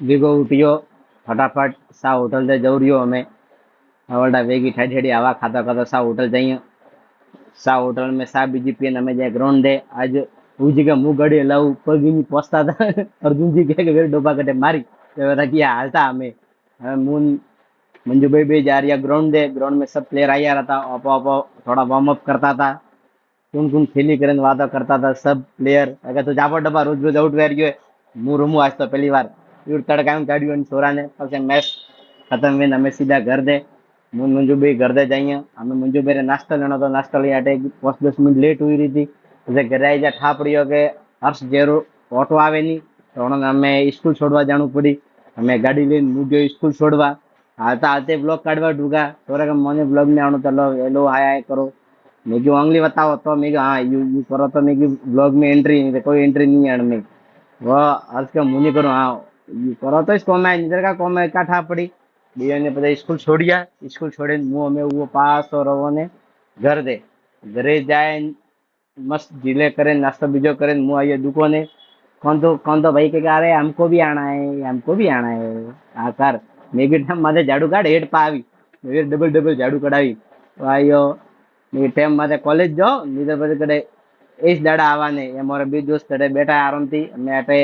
भीगो उठियो फटाफट सा होटल ते जऊ रियो हमें हवड़ा वेगी ठाई ठाई हवा खाता खाता सा होटल जाइए सा होटल में सा बीजी पीन हमें जाए ग्राउंड दे आज उजी के मुंह गड़ी लाऊ पगी नहीं पहुंचता था अर्जुन जी कहे कि डोबा कटे मारी तो बता कि हालता हमें मुन मंजू भाई भी जा रही ग्राउंड दे ग्राउंड में सब प्लेयर आया रहता अपो अपो थोड़ा वार्म अप करता था कौन कौन खेली करे वादा करता था सब प्लेयर अगर तो जापो डब्बा रोज रोज आउट वेर गयो मुंह रमू आज तो पहली बार तड़का काढ़ियो छोरा ने પછી मैच खत्म हुई हमें सीधा घर दे मुन मंजू भाई घर दे जाइए हमें मंजू भाई नाश्ता लेना तो नाश्ता लिया 5-10 मिनट लेट हुई रही थी जैसे घरे आई जा ठा पड़ियो के हर्ष जेरो ऑटो आवे नहीं तो उन्होंने हमें स्कूल छोड़वा जानी पड़ी हमें गाड़ी लेने मुझ गयो स्कूल छोड़वा हालता हालते ब्लॉग काढ़वा ढूंगा छोरा के मोने ब्लॉग में आनो चलो हेलो हाय करो मैं क्यों अंगली बताओ तो मैं हाँ यू करो तो मैं ब्लॉग में एंट्री नहीं कोई एंट्री नहीं है मैं वो अर्ज के मुनि करो हाँ यू करो तो इसको मैं निधर का को मैं काठा पड़ी बीए ने पता स्कूल छोड़िया स्कूल छोड़े मुंह में वो पास और वो ने घर दे घरे जाए मस्त जिले करे नाश्ता बीजो करे मुंह आइए दुकाने कौन तो भाई के अरे हमको भी आना है हमको भी आना है आकर मैं भी टाइम माथे झाड़ू काढ़ हेठ पावी मैं डबल डबल झाड़ू कढ़ावी तो आयो मैं टाइम माथे कॉलेज जाओ निधर પછી કડે એજ દાડા આવવાને એ મારા બે દોસ્ત બેઠા આરામથી મેં અટે